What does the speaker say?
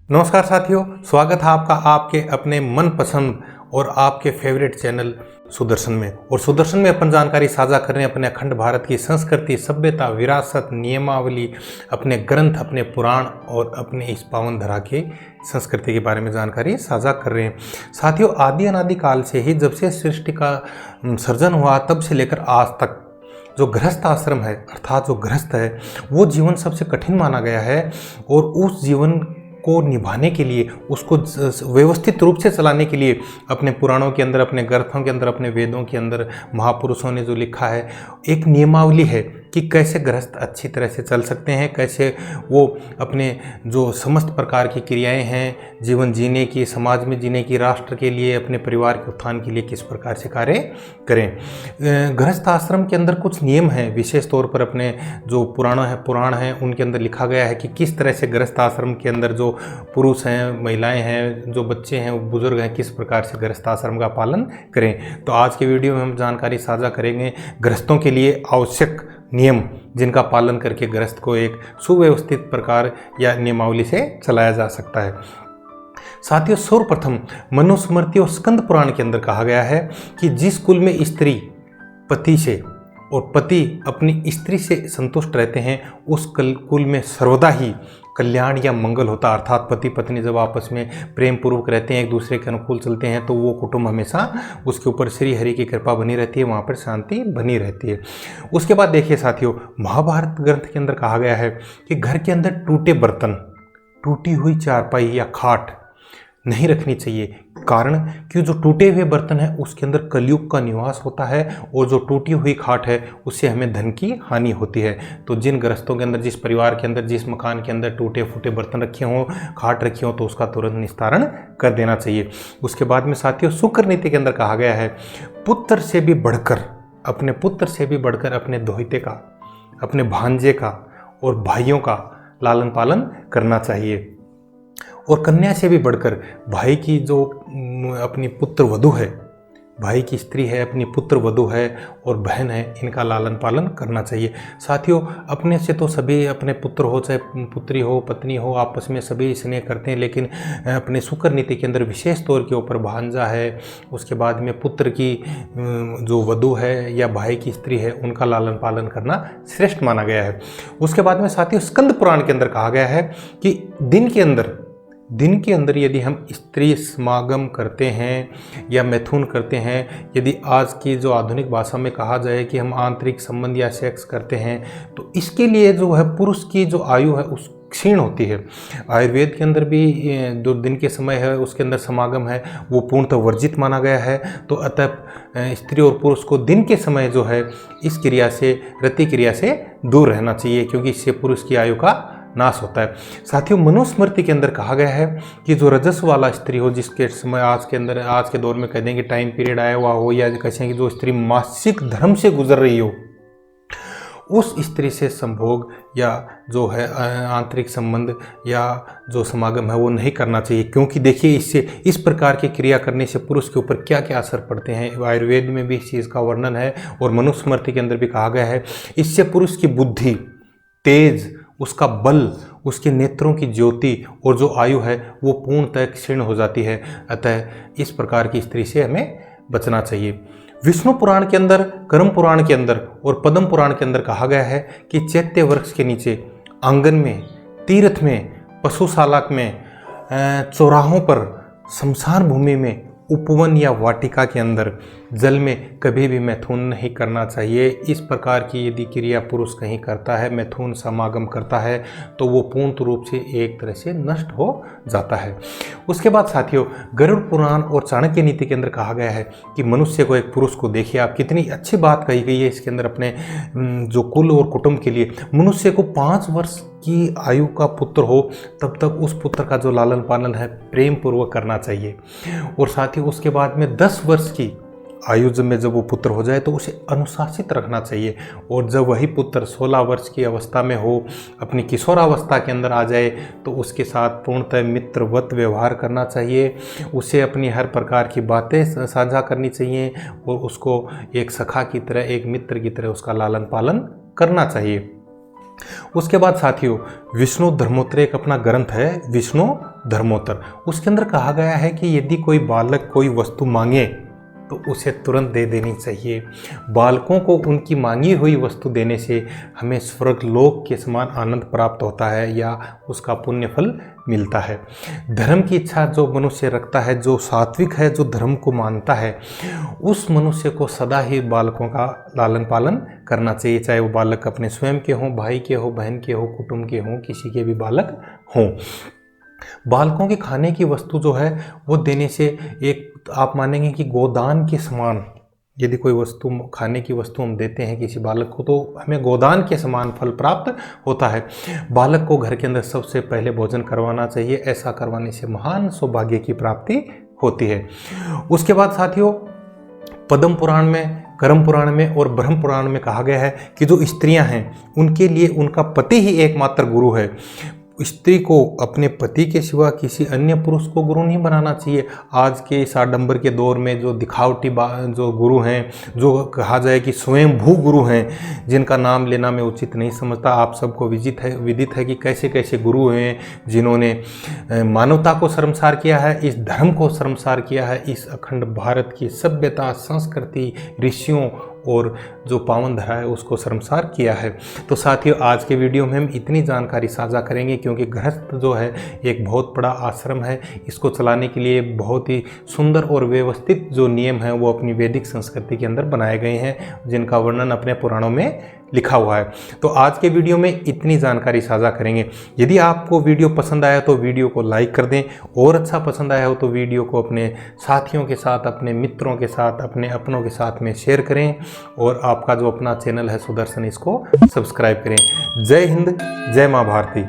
नमस्कार साथियों, स्वागत है आपका आपके अपने मनपसंद और आपके फेवरेट चैनल सुदर्शन में। और सुदर्शन में अपन जानकारी साझा कर रहे हैं अपने अखंड भारत की संस्कृति, सभ्यता, विरासत, नियमावली, अपने ग्रंथ, अपने पुराण और अपने इस पावन धरा के संस्कृति के बारे में जानकारी साझा कर रहे हैं। साथियों, आदि अनादि काल से ही, जब से सृष्टि का सर्जन हुआ तब से लेकर आज तक जो गृहस्थ आश्रम है, अर्थात जो गृहस्थ है, वो जीवन सबसे कठिन माना गया है। और उस जीवन को निभाने के लिए, उसको व्यवस्थित रूप से चलाने के लिए अपने पुराणों के अंदर, अपने ग्रंथों के अंदर, अपने वेदों के अंदर महापुरुषों ने जो लिखा है, एक नियमावली है कि कैसे गृहस्थ अच्छी तरह से चल सकते हैं, कैसे वो अपने जो समस्त प्रकार की क्रियाएं हैं जीवन जीने की, समाज में जीने की, राष्ट्र के लिए, अपने परिवार के उत्थान के लिए किस प्रकार से कार्य करें। गृहस्थ आश्रम के अंदर कुछ नियम हैं, विशेष तौर पर अपने जो पुराण हैं उनके अंदर लिखा गया है कि किस तरह से गृहस्थ आश्रम के अंदर जो पुरुष हैं, महिलाएं हैं, जो बच्चे हैं, बुजुर्ग हैं, किस प्रकार से गृहस्थ आश्रम का पालन करें। तो आज के वीडियो में हम जानकारी साझा करेंगे गृहस्थों के लिए आवश्यक नियम, जिनका पालन करके गृहस्थ को एक सुव्यवस्थित प्रकार या नियमावली से चलाया जा सकता है। साथियों, सर्वप्रथम मनुस्मृति और स्कंद पुराण के अंदर कहा गया है कि जिस कुल में स्त्री पति से और पति अपनी स्त्री से संतुष्ट रहते हैं, उस कुल में सर्वदा ही कल्याण या मंगल होता। अर्थात पति पत्नी जब आपस में प्रेम पूर्वक रहते हैं, एक दूसरे के अनुकूल चलते हैं, तो वो कुटुंब हमेशा, उसके ऊपर श्री हरि की कृपा बनी रहती है, वहाँ पर शांति बनी रहती है। उसके बाद देखिए साथियों, महाभारत ग्रंथ के अंदर कहा गया है कि घर के अंदर टूटे बर्तन, टूटी हुई चारपाई या खाट नहीं रखनी चाहिए। कारण कि जो टूटे हुए बर्तन है उसके अंदर कलयुग का निवास होता है, और जो टूटी हुई खाट है उससे हमें धन की हानि होती है। तो जिन गृहस्थों के अंदर, जिस परिवार के अंदर, जिस मकान के अंदर टूटे फूटे बर्तन रखे हों, खाट रखी हो, तो उसका तुरंत निस्तारण कर देना चाहिए। उसके बाद में साथियों, शुक्र नीति के अंदर कहा गया है पुत्र से भी बढ़कर, अपने पुत्र से भी बढ़कर अपने दोहिते का, अपने भांजे का और भाइयों का लालन पालन करना चाहिए। और कन्या से भी बढ़कर भाई की जो अपनी पुत्र वधू है, भाई की स्त्री है, अपनी पुत्र वधू है और बहन है, इनका लालन पालन करना चाहिए। साथियों, अपने से तो सभी, अपने पुत्र हो चाहे पुत्री हो, पत्नी हो, आपस में सभी स्नेह करते हैं, लेकिन अपने शुक्र नीति के अंदर विशेष तौर के ऊपर भांजा है, उसके बाद में पुत्र की जो वधू है या भाई की स्त्री है, उनका लालन पालन करना श्रेष्ठ माना गया है। उसके बाद में साथियों, स्कंद पुराण के अंदर कहा गया है कि दिन के अंदर यदि हम स्त्री समागम करते हैं या मैथुन करते हैं, यदि आज की जो आधुनिक भाषा में कहा जाए कि हम आंतरिक संबंध या सेक्स करते हैं, तो इसके लिए जो है पुरुष की जो आयु है उस क्षीण होती है। आयुर्वेद के अंदर भी जो दिन के समय है उसके अंदर समागम है वो पूर्णतः वर्जित माना गया है। तो अतः स्त्री और पुरुष को दिन के समय जो है इस क्रिया से, रति क्रिया से दूर रहना चाहिए, क्योंकि इससे पुरुष की आयु का नाश होता है। साथियों, मनुस्मृति के अंदर कहा गया है कि जो रजस वाला स्त्री हो, जिसके समय आज के दौर में कह देंगे टाइम पीरियड आया हुआ हो, या कहें कि जो स्त्री मासिक धर्म से गुजर रही हो, उस स्त्री से संभोग या जो है आंतरिक संबंध या जो समागम है वो नहीं करना चाहिए। क्योंकि देखिए, इससे, इस प्रकार की क्रिया करने से पुरुष के ऊपर क्या क्या असर पड़ते हैं, आयुर्वेद में भी इस चीज़ का वर्णन है और मनुस्मृति के अंदर भी कहा गया है। इससे पुरुष की बुद्धि, तेज, उसका बल, उसके नेत्रों की ज्योति और जो आयु है वो पूर्णतः क्षीण हो जाती है। अतः इस प्रकार की स्त्री से हमें बचना चाहिए। विष्णु पुराण के अंदर, कर्म पुराण के अंदर और पद्म पुराण के अंदर कहा गया है कि चैत्य वृक्ष के नीचे, आंगन में, तीर्थ में, पशुशाला में, चौराहों पर, शमशान भूमि में, उपवन या वाटिका के अंदर जल में कभी भी मैथुन नहीं करना चाहिए। इस प्रकार की यदि क्रिया पुरुष कहीं करता है, मैथुन समागम करता है, तो वो पूर्ण रूप से एक तरह से नष्ट हो जाता है। उसके बाद साथियों, गरुड़ पुराण और चाणक्य नीति के अंदर कहा गया है कि मनुष्य को, एक पुरुष को, देखिए आप कितनी अच्छी बात कही गई है इसके अंदर अपने जो कुल और कुटुंब के लिए, मनुष्य को 5 वर्ष की आयु का पुत्र हो तब तक उस पुत्र का जो लालन पालन है प्रेम पूर्वक करना चाहिए। और साथ ही उसके बाद में 10 वर्ष की आयु में जब वो पुत्र हो जाए तो उसे अनुशासित रखना चाहिए। और जब वही पुत्र 16 वर्ष की अवस्था में हो, अपनी किशोरावस्था के अंदर आ जाए, तो उसके साथ पूर्णतः मित्रवत व्यवहार करना चाहिए। उसे अपनी हर प्रकार की बातें साझा करनी चाहिए और उसको एक सखा की तरह, एक मित्र की तरह उसका लालन पालन करना चाहिए। उसके बाद साथियों, विष्णु धर्मोत्तरे एक अपना ग्रंथ है, विष्णु धर्मोत्तर। उसके अंदर कहा गया है कि यदि कोई बालक कोई वस्तु मांगे तो उसे तुरंत दे देनी चाहिए। बालकों को उनकी मांगी हुई वस्तु देने से हमें स्वर्गलोक के समान आनंद प्राप्त होता है या उसका पुण्य फल मिलता है। धर्म की इच्छा जो मनुष्य रखता है, जो सात्विक है, जो धर्म को मानता है, उस मनुष्य को सदा ही बालकों का लालन पालन करना चाहिए, चाहे वो बालक अपने स्वयं के हों, भाई के हों, बहन के हों, कुटुंब के हों, किसी के भी बालक हों। बालकों के खाने की वस्तु जो है वो देने से एक आप मानेंगे कि गोदान के समान, यदि कोई वस्तु खाने की वस्तु हम देते हैं किसी बालक को तो हमें गोदान के समान फल प्राप्त होता है। बालक को घर के अंदर सबसे पहले भोजन करवाना चाहिए, ऐसा करवाने से महान सौभाग्य की प्राप्ति होती है। उसके बाद साथियों, पद्म पुराण में, कर्म पुराण में और ब्रह्म पुराण में कहा गया है कि जो स्त्रियां हैं उनके लिए उनका पति ही एकमात्र गुरु है। स्त्री को अपने पति के सिवा किसी अन्य पुरुष को गुरु नहीं बनाना चाहिए। आज के इस आडंबर के दौर में जो दिखावटी जो गुरु हैं, जो कहा जाए कि स्वयं भू गुरु हैं, जिनका नाम लेना मैं उचित नहीं समझता, आप सबको विदित है कि कैसे कैसे गुरु हैं जिन्होंने मानवता को शर्मसार किया है, इस धर्म को शर्मसार किया है, इस अखंड भारत की सभ्यता, संस्कृति, ऋषियों और जो पावन धरा है उसको शर्मसार किया है। तो साथियों, आज के वीडियो में हम इतनी जानकारी साझा करेंगे क्योंकि गृहस्थ जो है एक बहुत बड़ा आश्रम है, इसको चलाने के लिए बहुत ही सुंदर और व्यवस्थित जो नियम हैं वो अपनी वैदिक संस्कृति के अंदर बनाए गए हैं, जिनका वर्णन अपने पुराणों में लिखा हुआ है। तो आज के वीडियो में इतनी जानकारी साझा करेंगे। यदि आपको वीडियो पसंद आया तो वीडियो को लाइक कर दें, और अच्छा पसंद आया हो तो वीडियो को अपने साथियों के साथ, अपने मित्रों के साथ, अपने अपनों के साथ में शेयर करें, और आपका जो अपना चैनल है सुदर्शन, इसको सब्सक्राइब करें। जय हिंद, जय माँ भारती।